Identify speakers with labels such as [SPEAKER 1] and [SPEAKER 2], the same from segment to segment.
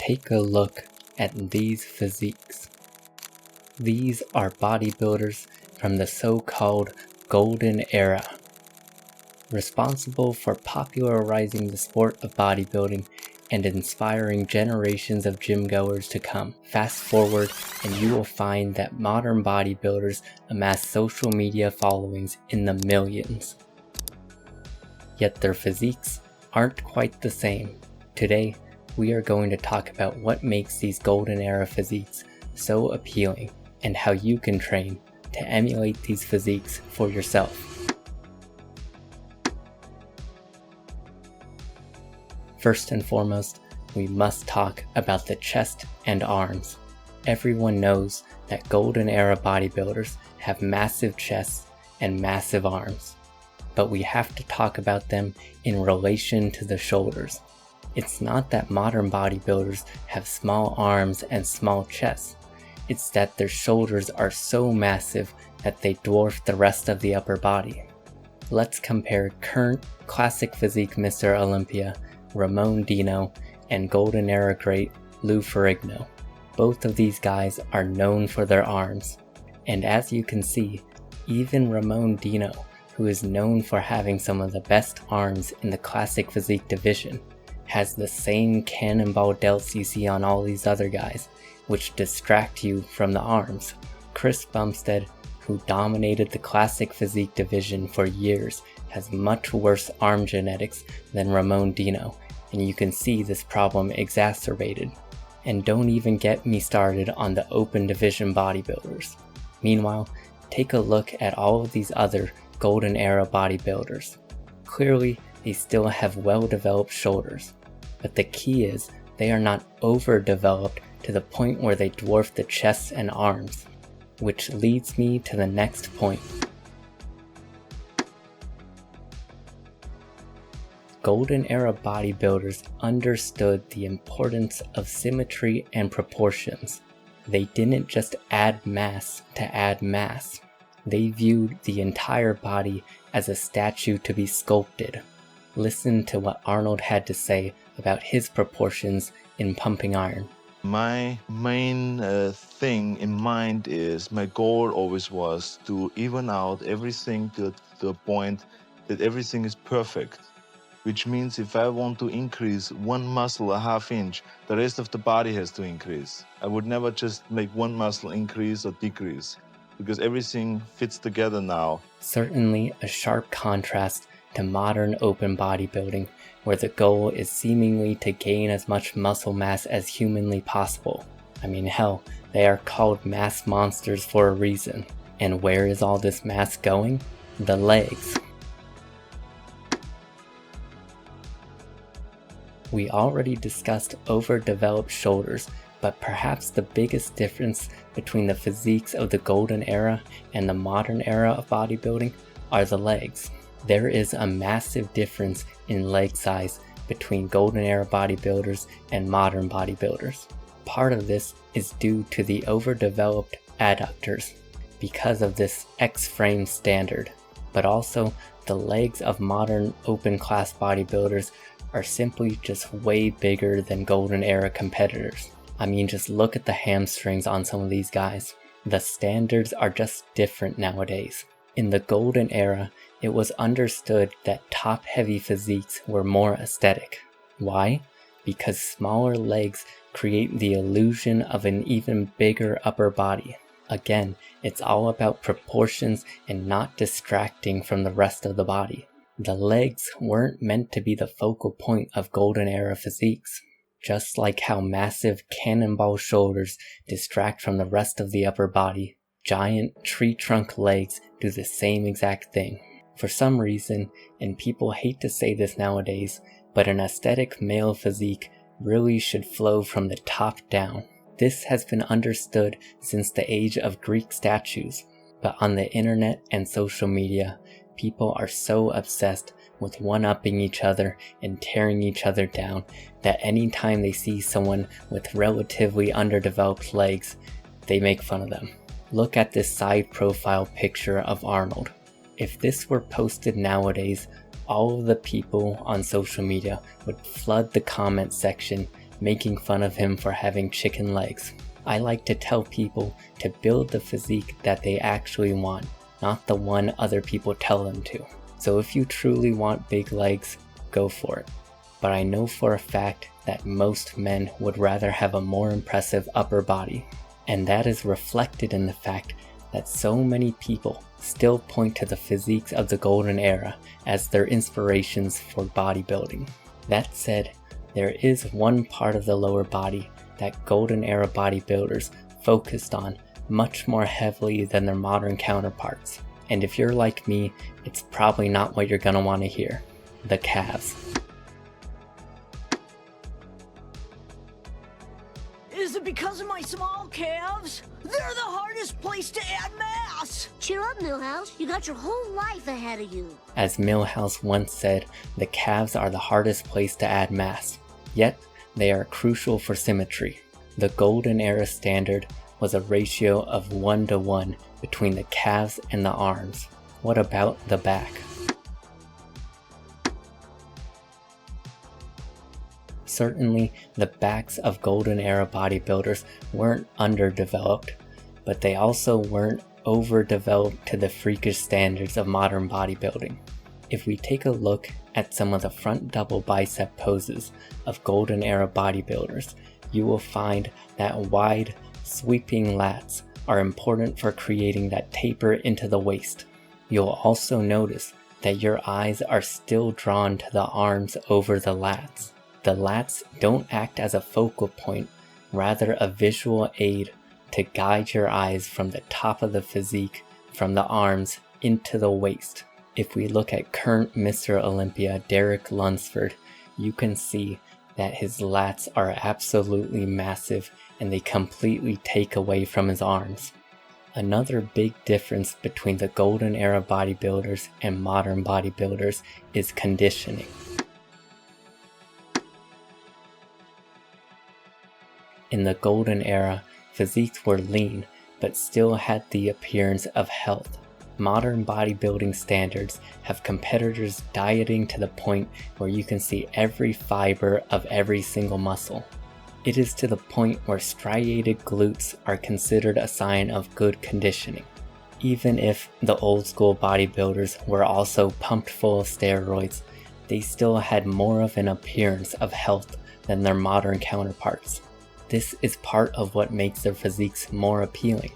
[SPEAKER 1] Take a look at these physiques. These are bodybuilders from the so-called Golden Era, responsible for popularizing the sport of bodybuilding and inspiring generations of gym goers to come. Fast forward and you will find that modern bodybuilders amass social media followings in the millions. Yet their physiques aren't quite the same. Today, we are going to talk about what makes these Golden Era physiques so appealing and how you can train to emulate these physiques for yourself. First and foremost, we must talk about the chest and arms. Everyone knows that Golden Era bodybuilders have massive chests and massive arms, but we have to talk about them in relation to the shoulders. It's not that modern bodybuilders have small arms and small chests. It's that their shoulders are so massive that they dwarf the rest of the upper body. Let's compare current classic physique Mr. Olympia, Ramon Dino, and Golden Era great Lou Ferrigno. Both of these guys are known for their arms. And as you can see, even Ramon Dino, who is known for having some of the best arms in the classic physique division, has the same cannonball delts you see on all these other guys, which distract you from the arms. Chris Bumstead, who dominated the classic physique division for years, has much worse arm genetics than Ramon Dino, and you can see this problem exacerbated. And don't even get me started on the open division bodybuilders. Meanwhile, take a look at all of these other Golden Era bodybuilders. Clearly, they still have well-developed shoulders, but the key is they are not overdeveloped to the point where they dwarf the chests and arms, which leads me to the next point. Golden Era bodybuilders understood the importance of symmetry and proportions. They didn't just add mass to add mass. They viewed the entire body as a statue to be sculpted. Listen to what Arnold had to say about his proportions in pumping iron.
[SPEAKER 2] My main thing in mind is my goal always was to even out everything to the point that everything is perfect. Which means if I want to increase one muscle a half inch, the rest of the body has to increase. I would never just make one muscle increase or decrease, because everything fits together now.
[SPEAKER 1] Certainly a sharp contrast to modern open bodybuilding, where the goal is seemingly to gain as much muscle mass as humanly possible. I mean, hell, they are called mass monsters for a reason. And where is all this mass going? The legs. We already discussed overdeveloped shoulders, but perhaps the biggest difference between the physiques of the Golden Era and the modern era of bodybuilding are the legs. There is a massive difference in leg size between Golden Era bodybuilders and modern bodybuilders. Part of this is due to the overdeveloped adductors because of this X-frame standard, but also the legs of modern open class bodybuilders are simply just way bigger than Golden Era competitors. I mean, just look at the hamstrings on some of these guys. The standards are just different nowadays. In the Golden Era, it was understood that top-heavy physiques were more aesthetic. Why? Because smaller legs create the illusion of an even bigger upper body. Again, it's all about proportions and not distracting from the rest of the body. The legs weren't meant to be the focal point of Golden Era physiques. Just like how massive cannonball shoulders distract from the rest of the upper body, giant tree trunk legs do the same exact thing. For some reason, and people hate to say this nowadays, but an aesthetic male physique really should flow from the top down. This has been understood since the age of Greek statues, but on the internet and social media, people are so obsessed with one-upping each other and tearing each other down that anytime they see someone with relatively underdeveloped legs, they make fun of them. Look at this side profile picture of Arnold. If this were posted nowadays, all of the people on social media would flood the comment section making fun of him for having chicken legs. I like to tell people to build the physique that they actually want, not the one other people tell them to. So if you truly want big legs, go for it. But I know for a fact that most men would rather have a more impressive upper body. And that is reflected in the fact that so many people still point to the physiques of the golden era as their inspirations for bodybuilding. That said, there is one part of the lower body that golden era bodybuilders focused on much more heavily than their modern counterparts. And if you're like me, it's probably not what you're gonna want to hear. The calves.
[SPEAKER 3] Is it because of my small calves? They're the hardest place to add mass!
[SPEAKER 4] Cheer up, Millhouse. You got your whole life ahead of you.
[SPEAKER 1] As Millhouse once said, the calves are the hardest place to add mass. Yet, they are crucial for symmetry. The golden era standard was a ratio of 1:1 between the calves and the arms. What about the back? Certainly, the backs of golden era bodybuilders weren't underdeveloped, but they also weren't overdeveloped to the freakish standards of modern bodybuilding. If we take a look at some of the front double bicep poses of golden era bodybuilders, you will find that wide, sweeping lats are important for creating that taper into the waist. You'll also notice that your eyes are still drawn to the arms over the lats. The lats don't act as a focal point, rather a visual aid to guide your eyes from the top of the physique, from the arms into the waist. If we look at current Mr. Olympia Derek Lunsford, you can see that his lats are absolutely massive and they completely take away from his arms. Another big difference between the golden era bodybuilders and modern bodybuilders is conditioning. In the golden era, physiques were lean, but still had the appearance of health. Modern bodybuilding standards have competitors dieting to the point where you can see every fiber of every single muscle. It is to the point where striated glutes are considered a sign of good conditioning. Even if the old school bodybuilders were also pumped full of steroids, they still had more of an appearance of health than their modern counterparts. This is part of what makes their physiques more appealing.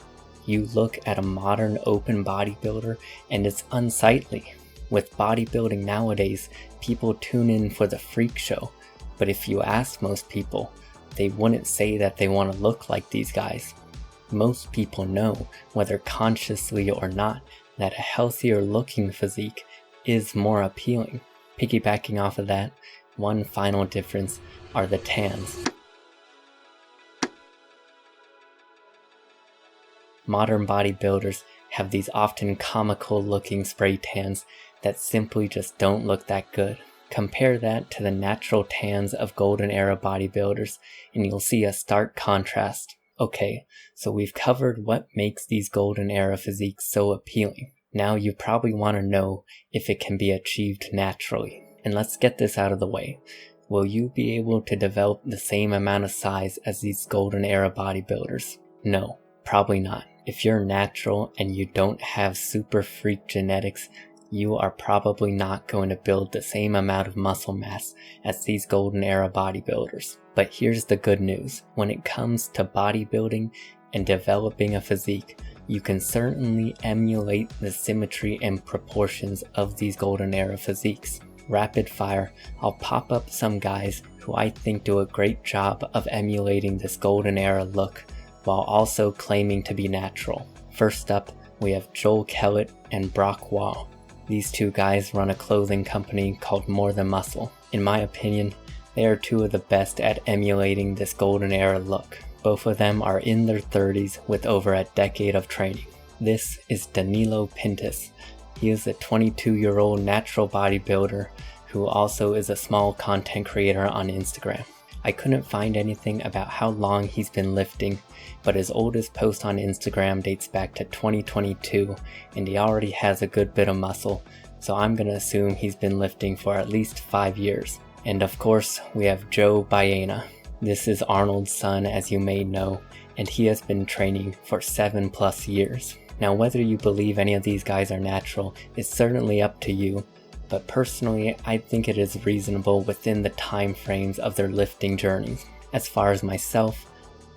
[SPEAKER 1] You look at a modern open bodybuilder and it's unsightly. With bodybuilding nowadays, people tune in for the freak show, but if you ask most people, they wouldn't say that they want to look like these guys. Most people know, whether consciously or not, that a healthier looking physique is more appealing. Piggybacking off of that, one final difference are the tans. Modern bodybuilders have these often comical looking spray tans that simply just don't look that good. Compare that to the natural tans of golden era bodybuilders and you'll see a stark contrast. Okay, so we've covered what makes these golden era physiques so appealing. Now you probably want to know if it can be achieved naturally. And let's get this out of the way. Will you be able to develop the same amount of size as these golden era bodybuilders? No, probably not. If you're natural and you don't have super freak genetics, you are probably not going to build the same amount of muscle mass as these golden era bodybuilders. But here's the good news. When it comes to bodybuilding and developing a physique, you can certainly emulate the symmetry and proportions of these golden era physiques. Rapid fire, I'll pop up some guys who I think do a great job of emulating this golden era look, while also claiming to be natural. First up, we have Joel Kellett and Brock Wall. These two guys run a clothing company called More Than Muscle. In my opinion, they are two of the best at emulating this golden era look. Both of them are in their 30s with over a decade of training. This is Danilo Pintus. He is a 22-year-old natural bodybuilder who also is a small content creator on Instagram. I couldn't find anything about how long he's been lifting, but his oldest post on Instagram dates back to 2022 and he already has a good bit of muscle, so I'm gonna assume he's been lifting for at least 5 years. And of course, we have Joe Baena. This is Arnold's son, as you may know, and he has been training for 7+ years. Now, whether you believe any of these guys are natural is certainly up to you, but personally I think it is reasonable within the time frames of their lifting journeys. As far as myself,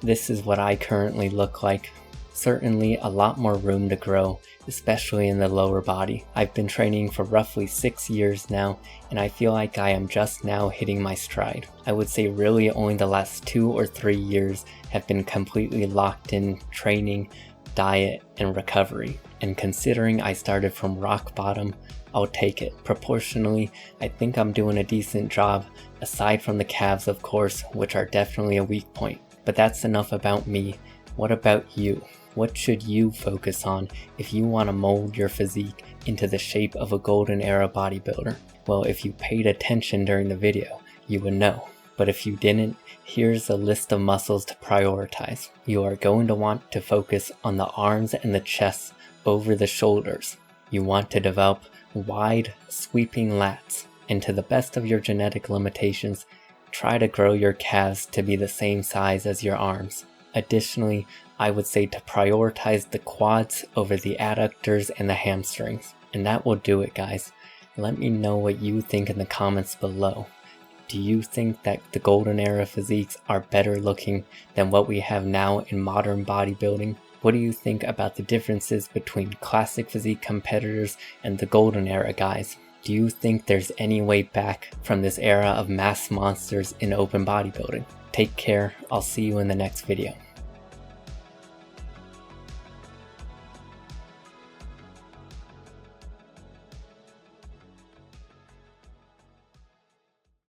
[SPEAKER 1] this is what I currently look like. Certainly a lot more room to grow, especially in the lower body. I've been training for roughly 6 years now, and I feel like I am just now hitting my stride. I would say really only the last 2 or 3 years have been completely locked in training, diet, and recovery. And considering I started from rock bottom, I'll take it. Proportionally, I think I'm doing a decent job, aside from the calves of course, which are definitely a weak point. But that's enough about me. What about you? What should you focus on if you want to mold your physique into the shape of a golden era bodybuilder? Well, if you paid attention during the video, you would know. But if you didn't, here's a list of muscles to prioritize. You are going to want to focus on the arms and the chest over the shoulders. You want to develop wide, sweeping lats, and to the best of your genetic limitations, try to grow your calves to be the same size as your arms. Additionally, I would say to prioritize the quads over the adductors and the hamstrings. And that will do it, guys. Let me know what you think in the comments below. Do you think that the golden era physiques are better looking than what we have now in modern bodybuilding? What do you think about the differences between classic physique competitors and the golden era guys? Do you think there's any way back from this era of mass monsters in open bodybuilding? Take care, I'll see you in the next video.